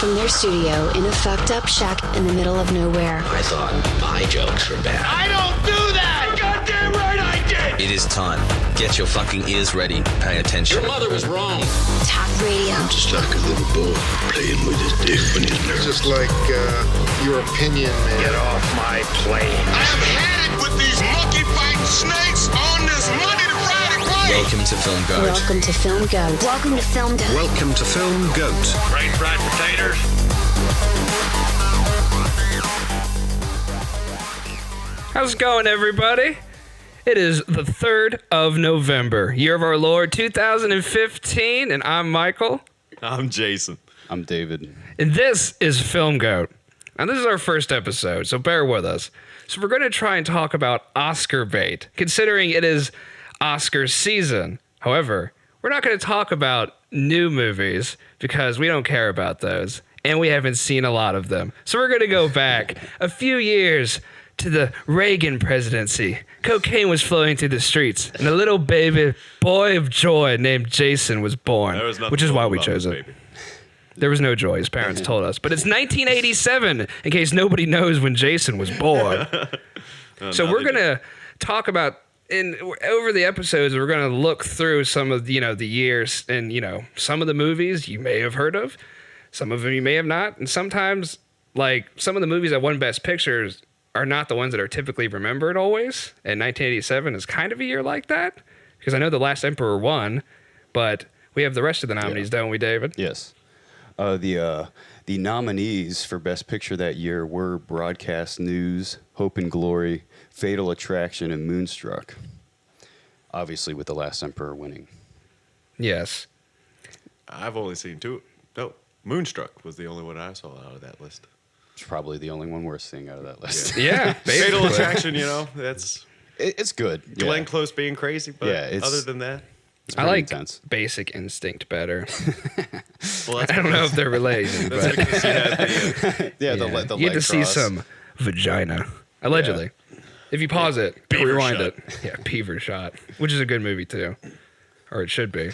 from their studio in a fucked up shack in the middle of nowhere. I thought my jokes were bad. I don't do that! Goddamn right I did! It is time. Get your fucking ears ready. Pay attention. Your mother was wrong. Talk radio. Just like a little boy playing with his dick when he's nervous. Just like your opinion, man. Get off my plane. I have had it with these monkey-fighting snakes on this Monday to Friday plane. Welcome to Filmgoat. Welcome to Filmgoat. Welcome to Filmgoat. Welcome to Filmgoat. Right fried potatoes. How's it going, everybody? It is the 3rd of November, year of our Lord 2015, and I'm Michael. I'm Jason. I'm David. And this is Filmgoat. Now, this is our first episode, so bear with us. So we're going to try and talk about Oscar bait, considering it is Oscar season. However, we're not going to talk about new movies because we don't care about those, and we haven't seen a lot of them. So we're going to go back a few years to the Reagan presidency. Cocaine was flowing through the streets, and a little baby boy of joy named Jason was born, which is why we chose it. There was no joy, his parents told us. But it's 1987, in case nobody knows when Jason was born. So we're going to talk about, over the episodes, we're going to look through some of, the years and, some of the movies you may have heard of. Some of them you may have not. And sometimes, like, some of the movies that won Best Pictures are not the ones that are typically remembered always. And 1987 is kind of a year like that. Because I know The Last Emperor won, but we have the rest of the nominees, don't we, David? Yes. The nominees for Best Picture that year were Broadcast News, Hope and Glory, Fatal Attraction, and Moonstruck. Obviously, with The Last Emperor winning. Yes. I've only seen two. No, Moonstruck was the only one I saw out of that list. It's probably the only one worth seeing out of that list. Yeah, Fatal Attraction, that's It's good. Glenn Yeah. Close being crazy, but other than that, It's I pretty like intense. Basic Instinct better. well, I don't know if they're related, that's but because you had the, Yeah, yeah. the You leg get to see cross. some vagina, allegedly. If you pause it, Beaver rewind shot. it. Yeah, Beaver Shot, which is a good movie too, or it should be.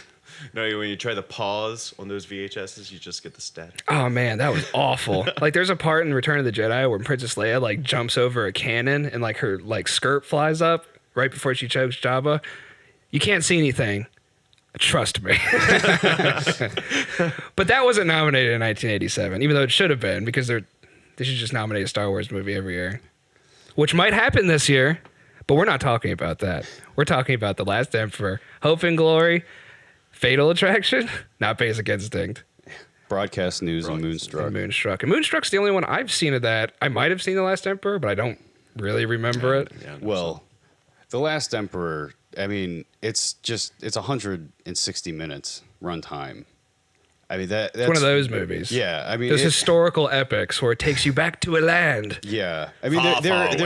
no, when you try to pause on those VHSs, you just get the static. Oh man, that was awful. Like, there's a part in Return of the Jedi where Princess Leia like jumps over a cannon and like her like skirt flies up right before she chokes Jabba. You can't see anything. Trust me. But that wasn't nominated in 1987, even though it should have been, because they should just nominate a Star Wars movie every year, which might happen this year, but we're not talking about that. We're talking about The Last Emperor, Hope and Glory, Fatal Attraction, not Basic Instinct. Broadcast News and Moonstruck. And Moonstruck. And Moonstruck's the only one I've seen of that. I might have seen The Last Emperor, but I don't really remember it. Yeah, no, Well, The Last Emperor, I mean, it's 160 minutes runtime. I mean, that's It's one of those movies. Yeah, I mean, Those historical epics where it takes you back to a land. yeah, I mean, Far, far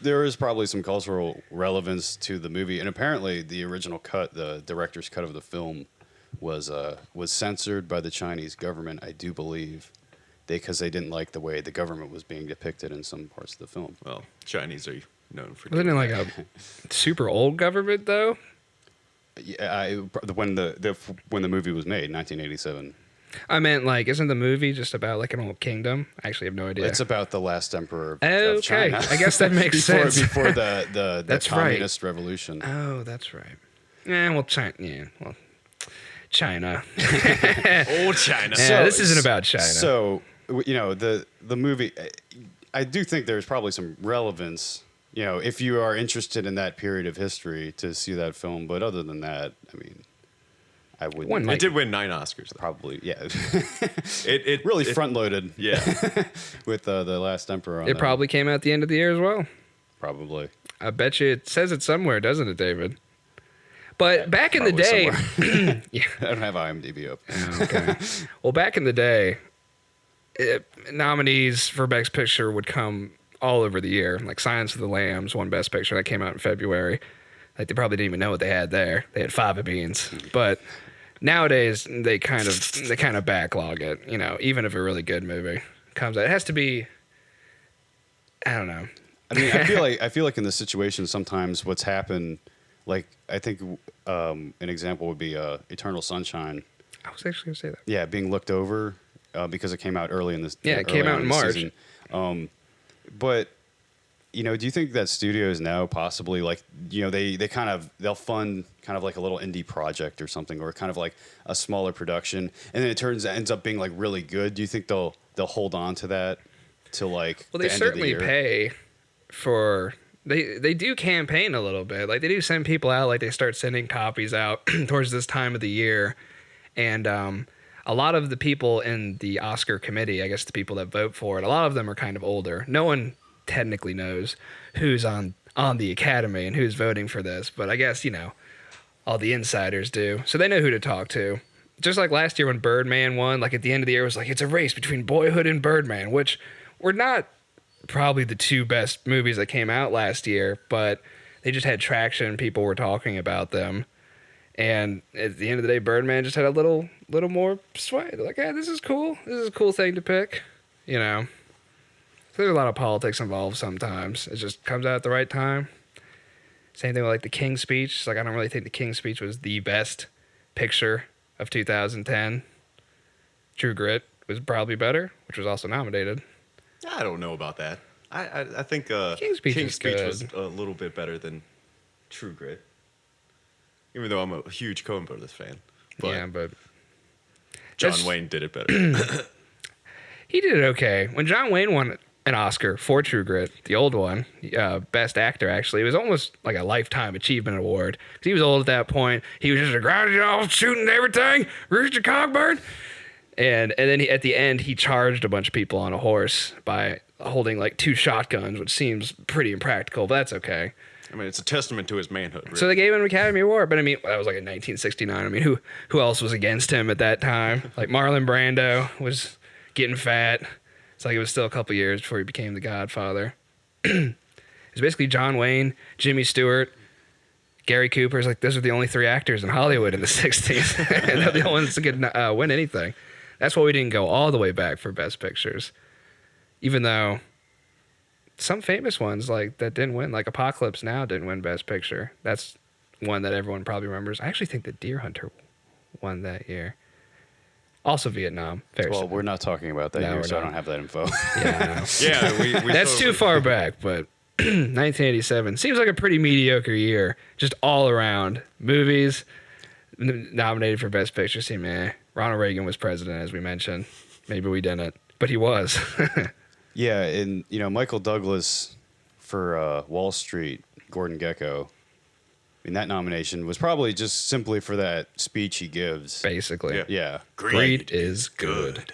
there is probably some cultural relevance to the movie, and apparently the original cut, the director's cut of the film, was censored by the Chinese government, I do believe, because they didn't like the way the government was being depicted in some parts of the film. well, Chinese are known for. Wasn't it like a super old government, though? Yeah, when the movie was made, 1987. I meant, like, isn't the movie just about, like, an old kingdom? I actually have no idea. It's about the last emperor of Okay, China. I guess that makes sense. Before the That's right. communist revolution. Oh, that's right. Well, China. Yeah, well, China. Old China. Yeah, this isn't about China. So, the movie, I do think there's probably some relevance, if you are interested in that period of history to see that film. But other than that, I mean, I wouldn't. It did win 9 Oscars. Though. Probably, yeah. It really front-loaded. Yeah. With the Last Emperor on It that. probably came out at the end of the year as well. Probably. I bet you it says it somewhere, doesn't it, David? But back in the Probably day, yeah. I don't have IMDb up. Okay. Well, back in the day, nominees for Best Picture would come all over the year. Like Silence of the Lambs won Best Picture. That came out in February. Like, they probably didn't even know what they had there. They had fava beans. But nowadays, they kind of backlog it. Even if a really good movie comes out, it has to be. I don't know. I mean, I feel like in this situation, sometimes what's happened, like I think an example would be Eternal Sunshine. I was actually gonna say that. Yeah, being looked over because it came out early in this. Yeah, it came out in March. Season. But do you think that studios now possibly they'll fund kind of like a little indie project or something, or kind of like a smaller production, and then ends up being like really good? Do you think they'll hold on to that till like Well, the they end of the certainly year? pay for. They do campaign a little bit. Like they do send people out. Like they start sending copies out towards this time of the year, and a lot of the people in the Oscar committee, I guess the people that vote for it, a lot of them are kind of older. No one technically knows who's on the Academy and who's voting for this, but I guess all the insiders do, so they know who to talk to. Just like last year when Birdman won, like at the end of the year it was like it's a race between Boyhood and Birdman, which were not probably the two best movies that came out last year, but they just had traction. People were talking about them, and at the end of the day, Birdman just had a little more sway. Like, hey, this is cool. This is a cool thing to pick, So there's a lot of politics involved sometimes. It just comes out at the right time. Same thing with like the King's Speech. It's like I don't really think the King's Speech was the best picture of 2010. True Grit was probably better, which was also nominated. I don't know about that. I think King's Speech was a little bit better than True Grit. Even though I'm a huge Coen Brothers fan. But John Wayne did it better. He did it okay. When John Wayne won an Oscar for True Grit, the old one, Best Actor, actually, it was almost like a Lifetime Achievement Award. Because he was old at that point. He was just a ground y'all shooting everything, Rooster Cogburn. And then at the end, he charged a bunch of people on a horse by holding like 2 shotguns, which seems pretty impractical, but that's okay. I mean, it's a testament to his manhood. Really. So they gave him an Academy Award, but I mean, that was like in 1969. I mean, who else was against him at that time? Like Marlon Brando was getting fat. It's like it was still a couple years before he became the Godfather. It was basically John Wayne, Jimmy Stewart, Gary Cooper. It's like those are the only 3 actors in Hollywood in the 60s. And they're the only ones that could win anything. That's why we didn't go all the way back for Best Pictures. Even though some famous ones like that didn't win, like Apocalypse Now didn't win Best Picture. That's one that everyone probably remembers. I actually think that Deer Hunter won that year. Also Vietnam. Well, we're not talking about that year, so I don't have that info. Yeah, we that's too far back, but 1987 seems like a pretty mediocre year, just all around. Movies nominated for Best Picture seem Ronald Reagan was president, as we mentioned. Maybe we didn't, but he was. Yeah, and Michael Douglas for Wall Street, Gordon Gekko. I mean, that nomination was probably just simply for that speech he gives. Basically. Yeah. Greed is good.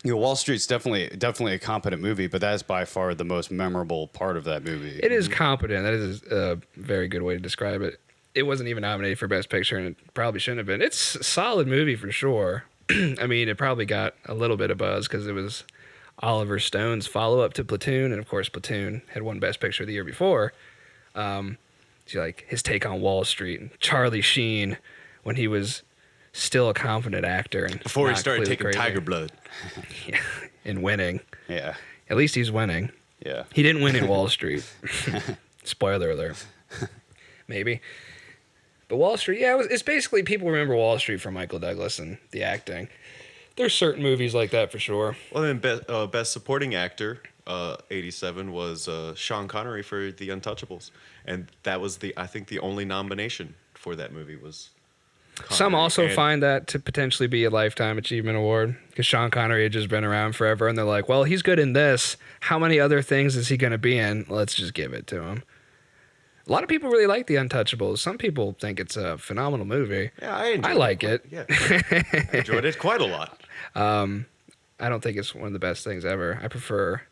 Wall Street's definitely a competent movie, but that's by far the most memorable part of that movie. It is competent. That is a very good way to describe it. It wasn't even nominated for Best Picture, and it probably shouldn't have been. It's a solid movie for sure. I mean, it probably got a little bit of buzz because it was Oliver Stone's follow-up to Platoon, and of course, Platoon had won Best Picture the year before. So like his take on Wall Street, and Charlie Sheen when he was still a confident actor and before he started completely taking crazy. Tiger Blood. Yeah, and winning. Yeah. At least he's winning. Yeah. He didn't win in Wall Street. Spoiler alert. Maybe. But Wall Street, it's basically people remember Wall Street from Michael Douglas and the acting. There's certain movies like that for sure. Well, then Best Supporting Actor, 87 was Sean Connery for The Untouchables, and that was I think the only nomination for that movie was. Connery. Some also find that to potentially be a Lifetime Achievement Award because Sean Connery had just been around forever, and they're like, well, he's good in this. How many other things is he going to be in? Let's just give it to him. A lot of people really like The Untouchables. Some people think it's a phenomenal movie. Yeah, I like it. Yeah, I enjoyed it quite a lot. I don't think it's one of the best things ever. I prefer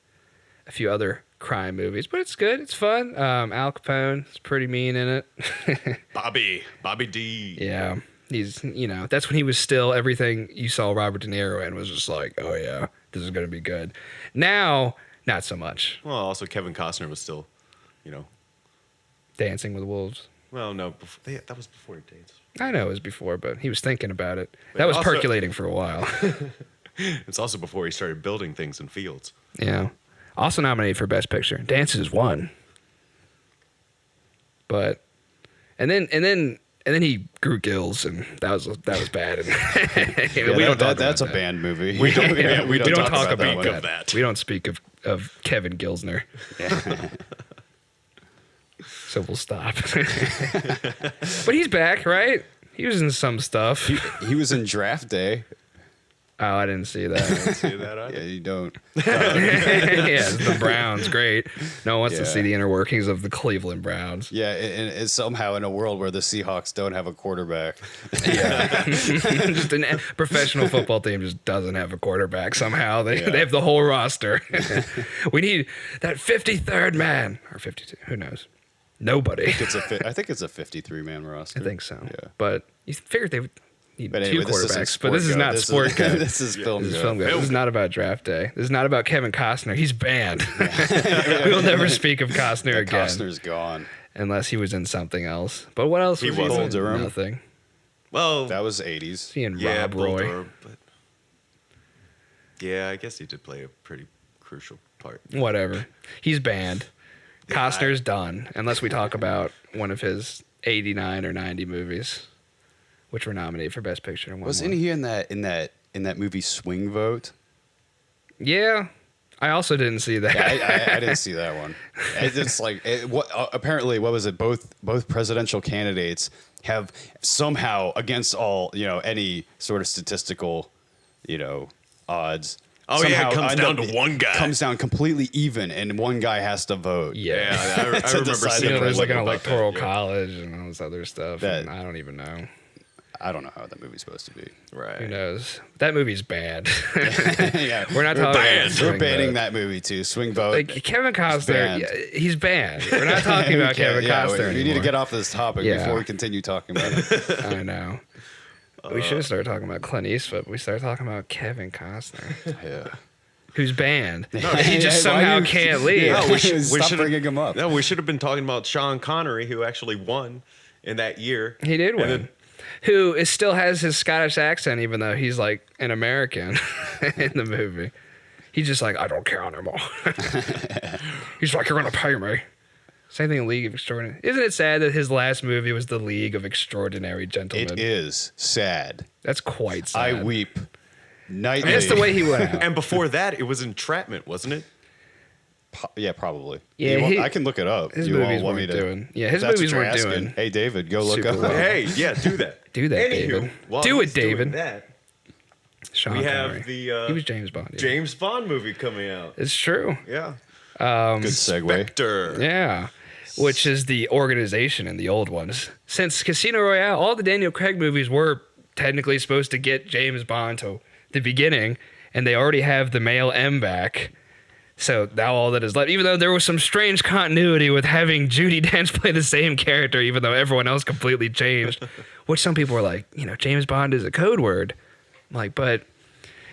a few other crime movies, but it's good. It's fun. Al Capone is pretty mean in it. Bobby D. Yeah. He's, that's when he was still everything you saw Robert De Niro in was just like, oh yeah, this is going to be good. Now, not so much. Well, also Kevin Costner was still, Dancing with Wolves. Well, no, that was before he danced. I know it was before, but he was thinking about it. But that was also, percolating for a while. It's also before he started building things in fields. Yeah. Also nominated for Best Picture. Dances won. But, and then And then he grew gills, and that was bad. And Yeah, we don't talk that's a about that. band movie. We don't talk that about one. that. We don't speak of Kevin Gilsner. So we'll stop. But he's back, right? He was in some stuff. He was in Draft Day. Oh, I didn't see that. See that either. Yeah, you don't. Yeah, the Browns, great. No one wants to Yeah. see the inner workings of the Cleveland Browns. Yeah, and it's somehow in a world where the Seahawks don't have a quarterback. Yeah. Just a professional football team just doesn't have a quarterback somehow. They have the whole roster. We need that 53rd man. Or 52, who knows? Nobody. I think it's a 53-man roster. I think so. Yeah. But you figured they would need But anyway, two this isn't quarterbacks. Sport But this is Go. not Sport Go. This is Film This is Go. Film Go. This is not about Draft Day. This is not about Kevin Costner. He's banned. We will never speak of Costner again. Costner's gone. Unless he was in something else. But what else was he wasn't. in? Bull Durham. Nothing. Well, That was 80s. He and yeah, Rob Bull Roy. Durham, but yeah, I guess he did play a pretty crucial part. Whatever. He's banned. Costner's done. Unless we talk about one of his 89 or 90 movies, which were nominated for Best Picture. And Wasn't he in that movie Swing Vote? Yeah. I also didn't see that. Yeah, I didn't see that one. It's like apparently what was it? Both presidential candidates have somehow, against all any sort of statistical odds. Oh, yeah, it somehow comes end down up- to one guy. Comes down completely even, and one guy has to vote. Yeah. I remember decide seeing There's like an about electoral that, yeah. college and all this other stuff. That- And I don't even know. I don't know how that movie's supposed to be. Right. Who knows? That movie's bad. Yeah, We're not talking about Swing We're banning Vote. that movie too. Swing Vote. Like Kevin Costner, banned. he's banned. We're not talking about Kevin Costner we anymore. need to get off this topic Yeah. before we continue talking about it. I know. We should have started talking about Clint Eastwood. But we started talking about Kevin Costner, Yeah. who's banned. He just Why somehow you- can't leave. Yeah, No, we should Stop should've- bringing him up. No, we should have been talking about Sean Connery, who actually won in that year. He did And win. then- Still has his Scottish accent, even though he's like an American in the movie. He's just like, I don't care anymore. He's like, you're gonna pay me. Same thing in League of Extraordinary. Isn't it sad that his last movie was The League of Extraordinary Gentlemen? It is sad. That's quite sad. I weep nightly. I mean, that's the way he went out. And before that, it was Entrapment, wasn't it? Yeah, probably. Yeah, I can look it up. his You won't movies want me weren't to- doing- yeah, his If that's movies what you're weren't asking, doing Hey, David, go look super up. well. Hey, yeah, do that. Do that, Anywho, David. while Do it, he's doing David. that, Sean we Connery. have the he was James Bond. Yeah. James Bond movie coming out. It's true. Yeah. Good segue. Spectre. Yeah. Which is the organization in the old ones. Since Casino Royale, all the Daniel Craig movies were technically supposed to get James Bond to the beginning, and they already have the male M back. So now all that is left, even though there was some strange continuity with having Judi Dench play the same character, even though everyone else completely changed, which some people were like, James Bond is a code word. I'm like, but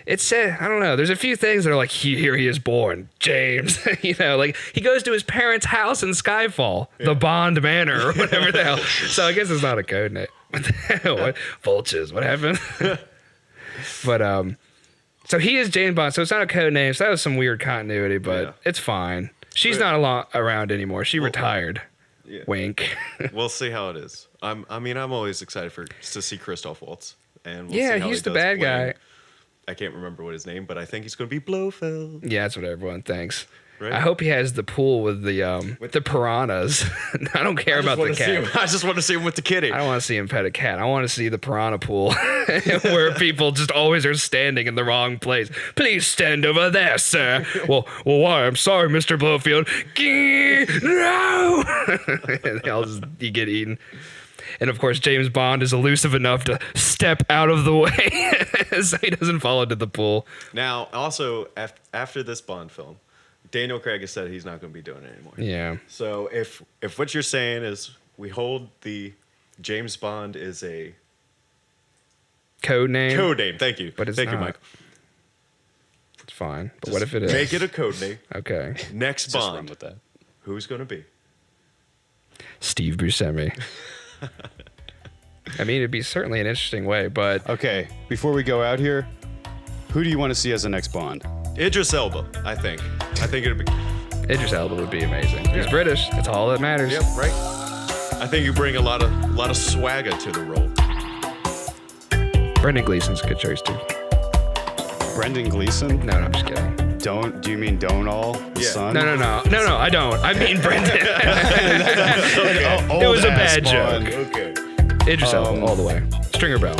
it said, I don't know. There's a few things that are like, here he is born, James. Like he goes to his parents' house in Skyfall, the Bond Manor or whatever the hell. So I guess it's not a code name. What? Vultures, what happened? But so he is James Bond. So it's not a code name. So that was some weird continuity, but it's fine. She's not around anymore. She retired. Yeah. Wink. We'll see how it is. I'm always excited to see Christoph Waltz. And we'll Yeah, see how he's he the does bad playing- guy. I can't remember what his name, but I think he's going to be Blofeld. Yeah, that's what everyone thinks. Right? I hope he has the pool with the piranhas. I don't care about the cat. I just want to see him with the kitty. I don't want to see him pet a cat. I want to see the piranha pool where people just always are standing in the wrong place. Please stand over there, sir. Well, why? I'm sorry, Mr. Blowfield. No! And you get eaten. And of course, James Bond is elusive enough to step out of the way so he doesn't fall into the pool. Now, also, after this Bond film, Daniel Craig has said he's not going to be doing it anymore. Yeah. So if what you're saying is we hold the James Bond is a Code name. code name, thank you. But it's thank you, not. Mike. It's fine. But what if it is? Make it a code name. Okay. Next Just run Bond, with that. who's going to be? Steve Buscemi. I mean, it'd be certainly an interesting way, but Okay, before we go out here, who do you want to see as the next Bond? Idris Elba, I think. I think it'd be. Idris Elba would be amazing. He's British. That's all that matters. Yep, right. I think you bring a lot of swagger to the role. Brendan Gleeson's a good choice too. Brendan Gleeson? No, I'm just kidding. Do you mean Donal, the son? No, I don't. I mean Brendan. Okay. It was a bad joke. Okay. Idris Elba all the way. Stringer Bell.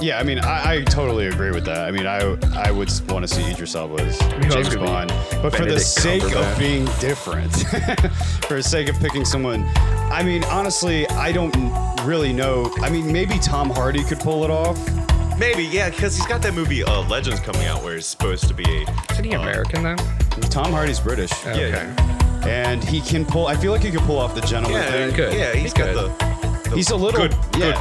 Yeah, I totally agree with that. I mean, I would want to see Idris Elba as James Bond, but for the sake of being different, for the sake of picking someone, I mean, honestly, I don't really know. I mean, maybe Tom Hardy could pull it off. Maybe, yeah, because he's got that movie Legends coming out where he's supposed to be Isn't he American though? Tom Hardy's British. Okay. And he can pull. I feel like he could pull off the gentleman thing. Good. Yeah, he's got the He's a little good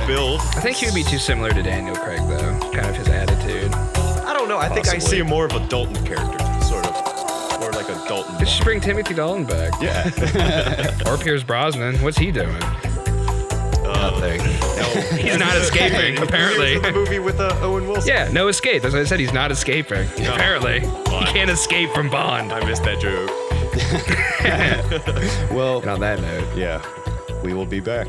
build. I think he would be too similar to Daniel Craig though. Kind of his attitude. I don't know. I think I see him more of a Dalton character, sort of, or like a Dalton. They should bring Timothy Dalton back. Yeah. Or Pierce Brosnan. What's he doing? Nothing. No, He's not escaping, apparently. He was in the movie with Owen Wilson. Yeah, no escape. That's what I said. He's not escaping. No. Apparently. He can't escape from Bond. I missed that joke. Well, And on that note. yeah, we will be back.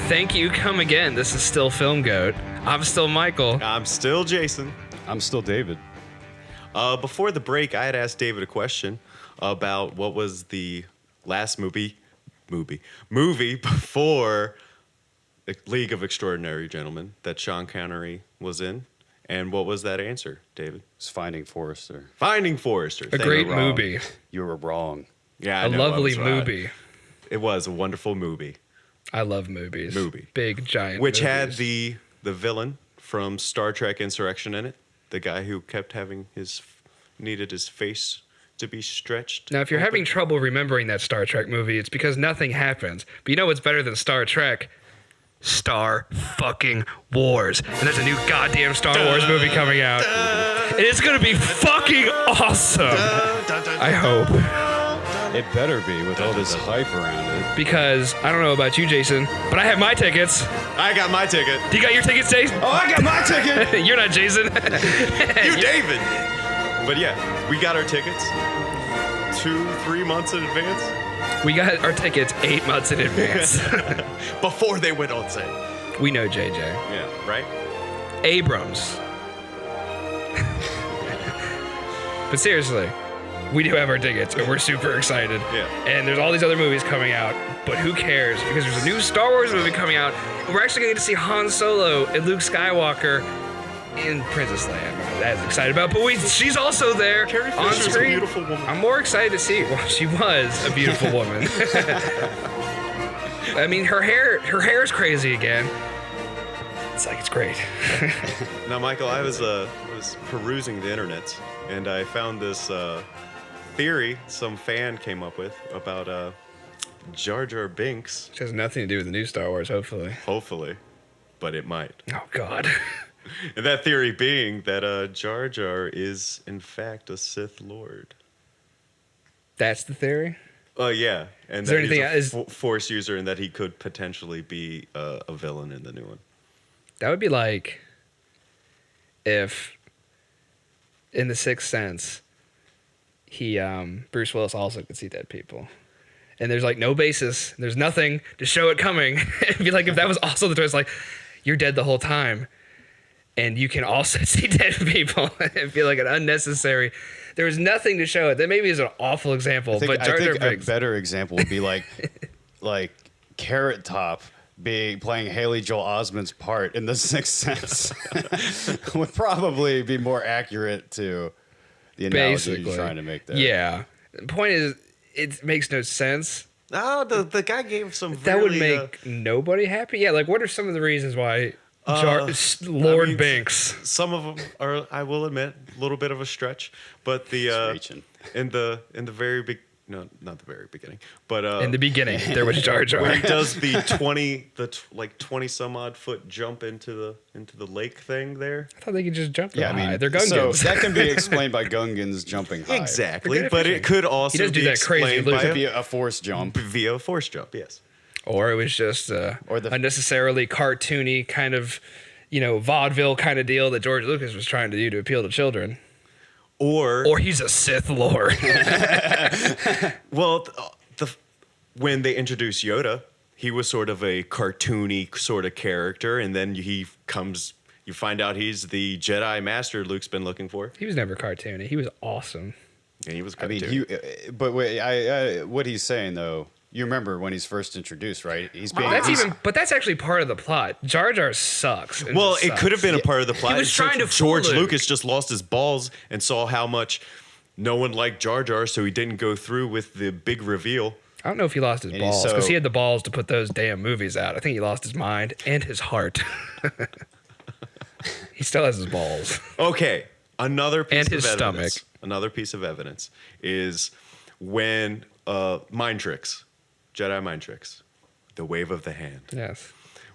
Thank you. Come again. This is still Filmgoat. I'm still Michael. I'm still Jason. I'm still David. Before the break, I had asked David a question about what was the last movie before the League of Extraordinary Gentlemen that Sean Connery was in. And what was that answer, David? It's Finding Forrester. Finding Forrester. A great movie. You were wrong. Yeah, I A know, I lovely was right. movie. It was a wonderful movie. I love movies. Big, giant Which movies. had the villain from Star Trek Insurrection in it. The guy who kept having needed his face to be stretched. Now, if you're having trouble remembering that Star Trek movie, it's because nothing happens. But you know what's better than Star Trek? Star fucking Wars. And there's a new goddamn Star Wars movie coming out. And it's gonna be fucking awesome. I hope. It better be with all this hype around it. Because, I don't know about you, Jason, but I have my tickets. I got my ticket. You got your tickets, Jason? Oh, I got my ticket! You're not Jason. You, David. But yeah, we got our tickets 2-3 months in advance. We got our tickets 8 months in advance. Before they went on sale. We know JJ. Yeah, right? Abrams. But seriously, we do have our tickets, and we're super excited. Yeah. And there's all these other movies coming out, but who cares? Because there's a new Star Wars movie coming out, and we're actually going to see Han Solo and Luke Skywalker in Princess Leia. I'm not as excited about, but she's also there Carrie on Fisher's a screen. beautiful woman. I'm more excited to see. Well, she was a beautiful woman. I mean, her hair is crazy again. It's like it's great. Now, Michael, I was perusing the internet, and I found this theory some fan came up with about Jar Jar Binks. Which has nothing to do with the new Star Wars, hopefully. Hopefully, but it might. Oh, God. And that theory being that Jar Jar is, in fact, a Sith Lord. That's the theory? Yeah. And Is there that he's anything- a Force user and that he could potentially be a villain in the new one. That would be like if in The Sixth Sense, Bruce Willis also could see dead people. And there's like no basis. There's nothing to show it coming. It'd be like if that was also the twist, like you're dead the whole time. And you can also see dead people. It'd be like an unnecessary. There was nothing to show it. That maybe is an awful example. But Jar Jar a Binks. better example would be like Carrot Top playing Haley Joel Osment's part in The Sixth Sense would probably be more accurate to the analogy Basically. you're trying to make there. Yeah. The point is, it makes no sense. Oh, the guy gave some That would really, make nobody happy. Yeah, like what are some of the reasons why Lord Binks. Some of them are, I will admit, a little bit of a stretch, but reaching. in the very big, no, not the very beginning, but In the beginning, there was Jar Jar. where he does the 20 some odd foot jump into the lake thing there. I thought they could just jump. Yeah, I high. mean, they're so Gungans. that can be explained by Gungans jumping high. Exactly, Forget but fishing. it could also He does do be that crazy explained loop. by Could be a force jump. via a force jump. Yes. Or it was just Or the- unnecessarily cartoony kind of, vaudeville kind of deal that George Lucas was trying to do to appeal to children. Or he's a Sith Lord. Well, when they introduced Yoda, he was sort of a cartoony sort of character, and then you find out he's the Jedi Master Luke's been looking for. He was never cartoony. He was awesome. And he was I mean, cartoony. but wait, what he's saying though, you remember when he's first introduced, right? He's being But that's actually part of the plot. Jar Jar sucks. Well, it could have been a part of the plot. was It's trying like to fool George Luke. Lucas just lost his balls and saw how much no one liked Jar Jar, so he didn't go through with the big reveal. I don't know if he lost his And he's balls because so- he had the balls to put those damn movies out. I think he lost his mind and his heart. He still has his balls. Okay, another piece And of his evidence. stomach. Another piece of evidence is when mind tricks, Jedi mind tricks, the wave of the hand. Yes.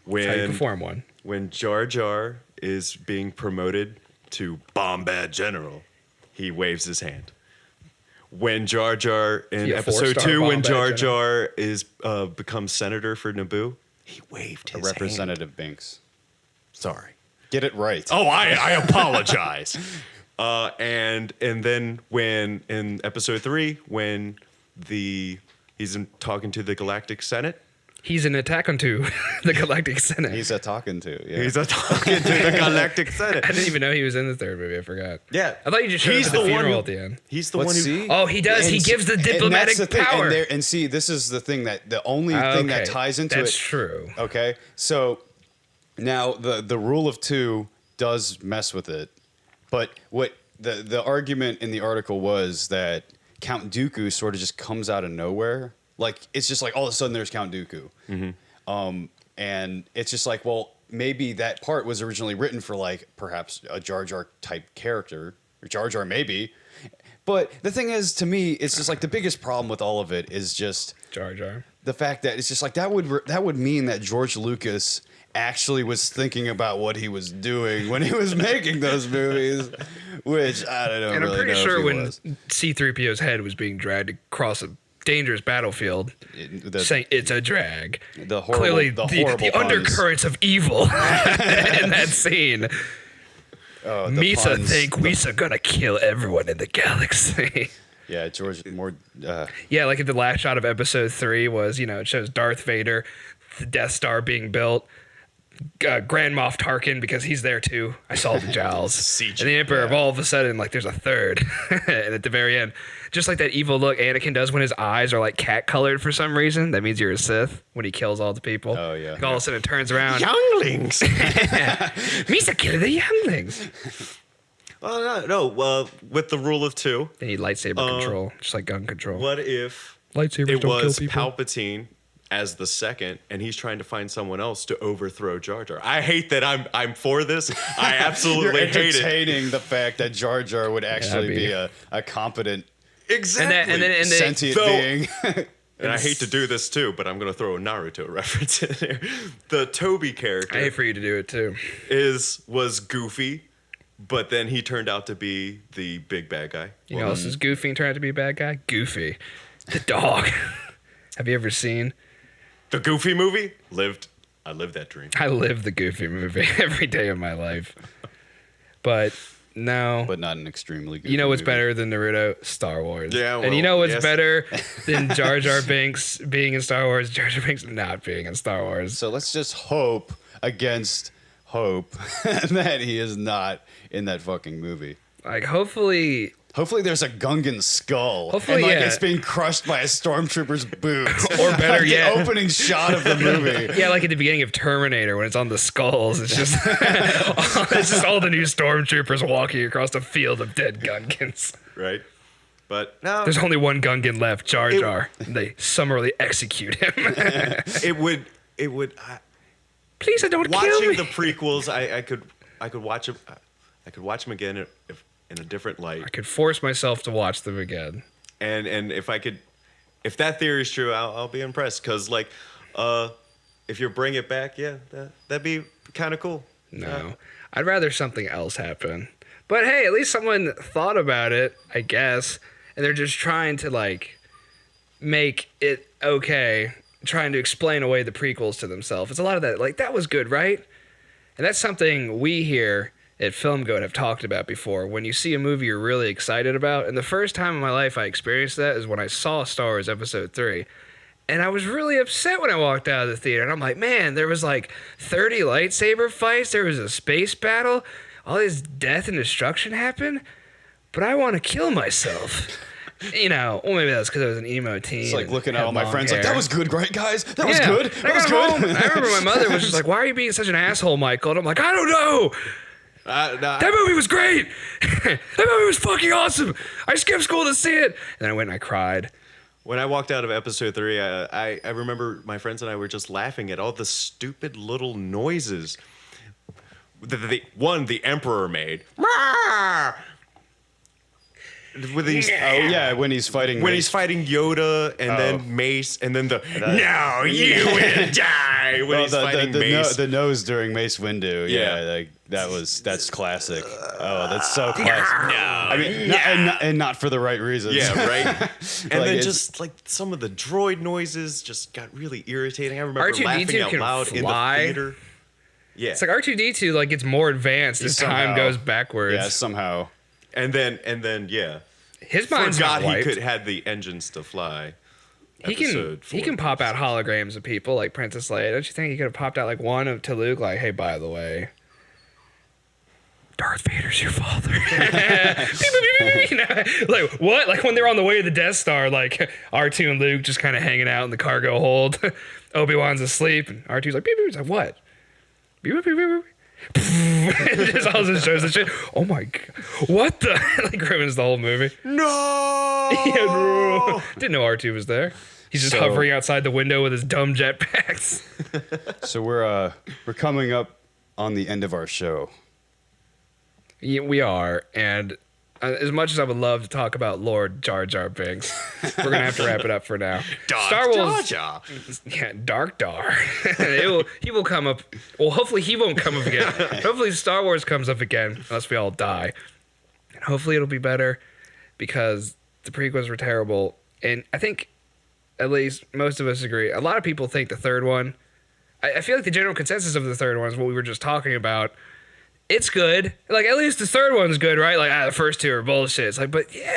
How you perform one. When Jar Jar is being promoted to Bombad General, he waves his hand. When Jar Jar in He a episode 4-star 2, when Bombad Jar General? Jar is becomes senator for Naboo, he waved his Representative Binks. hand. Sorry. Get it right. Oh, I apologize. And then when in episode 3, when he's talking to the Galactic Senate, He's an attack onto the Galactic Senate. He's a talking to. Yeah. he's talking to the Galactic Senate. I didn't even know he was in the third movie. I forgot. Yeah, I thought you just showed up at the funeral at the end. He's the But one who. see, Oh, he does. He and- gives the and diplomatic that's the thing. power. And see, this is the thing that the only thing that Okay, ties into that's it. true. Okay, so now the rule of two does mess with it, but what the argument in the article was that Count Dooku sort of just comes out of nowhere. Like it's just like all of a sudden there's Count Dooku, and it's just like, well, maybe that part was originally written for like perhaps a Jar Jar type character, or Jar Jar maybe. But the thing is, to me, it's just like the biggest problem with all of it is just Jar Jar. the fact that it's just like that would mean that George Lucas actually was thinking about what he was doing when he was making those movies, which I don't know. And really I'm pretty know sure if he when was. C-3PO's head was being dragged across a dangerous battlefield, saying it's a drag. The horrible, Clearly, the the horrible puns. undercurrents of evil in that scene. Oh, the Misa puns. think we're gonna kill everyone in the galaxy. Yeah, George more. Yeah, like the last shot of episode 3 was, it shows Darth Vader, the Death Star being built, Grand Moff Tarkin, because he's there too. I saw the jowls. And the Emperor, all of a sudden, like there's a third. And at the very end, just like that evil look Anakin does when his eyes are like cat colored for some reason, that means you're a Sith when he kills all the people. Oh, yeah. Like all of a sudden it turns around. Younglings. Misa killing the younglings. Well, no. With the rule of two, They need lightsaber control, just like gun control. what if Lightsabers it don't kill was people. Palpatine as the second, and he's trying to find someone else to overthrow Jar Jar? I hate that I'm for this. I You're absolutely hate it. entertaining the fact that Jar Jar would actually be- be a competent Exactly. And they sentient Though- being. And I hate to do this too, but I'm going to throw a Naruto reference in there. The Toby character I hate for you to do it too. was goofy, but then he turned out to be the big bad guy. You know who else is Goofy and turned out to be a bad guy? Goofy. The dog. Have you ever seen? The Goofy movie? I lived that dream. I live the Goofy movie every day of my life. But no. But not an extremely good You know what's movie. better than Naruto? Star Wars. Yeah, and you well, know what's yes. better than Jar Jar Binks being in Star Wars? Jar Jar Binks not being in Star Wars. So let's just hope against hope that he is not in that fucking movie. Like, hopefully... Hopefully there's a Gungan skull. Hopefully, and like yeah. it's being crushed by a stormtrooper's boots. Or better Like yet- the opening shot of the movie. Yeah, like at the beginning of Terminator when it's on the skulls. It's just it's just all the new stormtroopers walking across a field of dead Gungans. Right? But no, There's only one Gungan left, Jar Jar. And they summarily execute him. it would Please, don't kill watching me. the prequels, I could watch them. I could watch them again in a different light. I could force myself to watch them again. And if that theory is true, I'll be impressed. Cause like, if you bring it back, yeah, that'd be kind of cool. No, I'd rather something else happen. But hey, at least someone thought about it, I guess. And they're just trying to like make it okay, trying to explain away the prequels to themselves. It's a lot of that. Like, that was good, right? And that's something we here at Filmgoat have talked about before. When you see a movie you're really excited about, and the first time in my life I experienced that is when I saw Star Wars Episode 3. And I was really upset when I walked out of the theater. And I'm like, man, there was like 30 lightsaber fights. There was a space battle. All this death and destruction happened. But I want to kill myself. You know, well, maybe that's because I was an emo teen. It's like looking at all my friends like, that was good, right, guys? That was Yeah. good. That was good. I remember my mother was just like, why are you being such an asshole, Michael? And I'm like, I don't know. That movie was great. That movie was fucking awesome. I skipped school to see it. And then I went and I cried. When I walked out of Episode 3, I remember my friends and I were just laughing at all the stupid little noises. The Emperor made. With these, when he's fighting. When he's fighting Yoda and then Mace and then now you will die when he's fighting Mace. The nose during Mace Windu. Yeah, like that's classic. Oh, that's so classic. I mean, and not for the right reasons. Yeah, right. And Like, then just like some of the droid noises just got really irritating. I remember R2-D2 laughing out can loud fly. in the theater. Yeah, It's like R2-D2 like gets more advanced as time goes backwards. Yeah, somehow. and then yeah, His mind's forgot not he wiped. could had the engines to fly. He can pop out holograms of people like Princess Leia. Don't you think he could have popped out like one to Luke? Like, hey, by the way, Darth Vader's your father. You know, like what? Like when they're on the way to the Death Star, like R2 and Luke just kind of hanging out in the cargo hold. Obi-Wan's asleep, and R2's like, beep, beep. He's like, what? Beep, beep, beep, beep. Just all this shows and shit. Oh my god! What the? Like ruins the whole movie. No. Yeah, no. Didn't know R2 was there. He's just So- hovering outside the window with his dumb jetpacks. So we're coming up on the end of our show. Yeah, we are, and as much as I would love to talk about Lord Jar Jar Binks, we're gonna have to wrap it up for now. Star Wars, yeah, Dark Dar. He will come up. Well, hopefully he won't come up again. Hopefully Star Wars comes up again, unless we all die. And hopefully it'll be better, because the prequels were terrible, and I think at least most of us agree. A lot of people think the third one. I feel like the general consensus of the third one is what we were just talking about. It's good. Like, at least the third one's good, right? Like, the first two are bullshit. It's like, but yeah,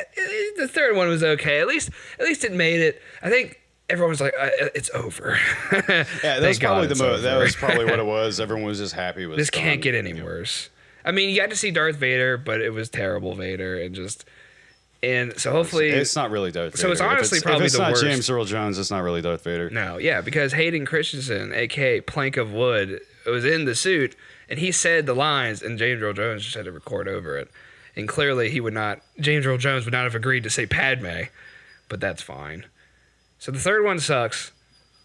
the third one was okay. At least it made it. I think everyone was like, it's over. Yeah, that was probably that was probably what it was. Everyone was just happy with this. Can't get any worse. I mean, you got to see Darth Vader, but it was terrible Vader, and so hopefully it's not really Darth Vader. So it's honestly probably if it's the not worst. James Earl Jones, it's not really Darth Vader. No, yeah, because Hayden Christensen, aka Plank of Wood, was in the suit. And he said the lines, and James Earl Jones just had to record over it. And clearly James Earl Jones would not have agreed to say Padme, but that's fine. So the third one sucks.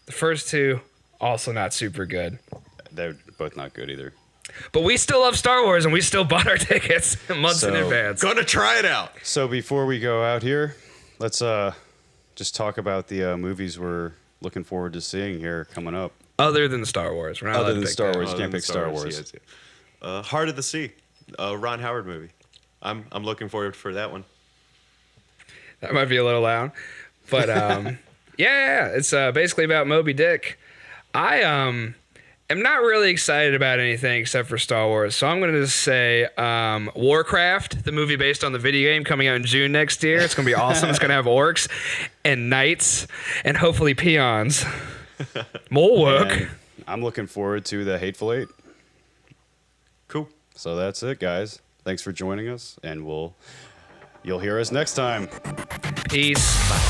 The first two, also not super good. They're both not good either. But we still love Star Wars, and we still bought our tickets months in advance. Gonna try it out. So before we go out here, let's just talk about the movies we're looking forward to seeing here coming up. Other than Star Wars. We're not Other allowed than to pick Star that. Wars. You can't pick Star Wars. Yes. Heart of the Sea, Ron Howard movie. I'm looking forward for that one. That might be a little loud. But yeah, it's basically about Moby Dick. I am not really excited about anything except for Star Wars. So I'm going to just say Warcraft, the movie based on the video game coming out in June next year. It's going to be awesome. It's going to have orcs and knights and hopefully peons. More work. And I'm looking forward to the Hateful Eight. Cool. So that's it, guys. Thanks for joining us, and you'll hear us next time. Peace. Bye.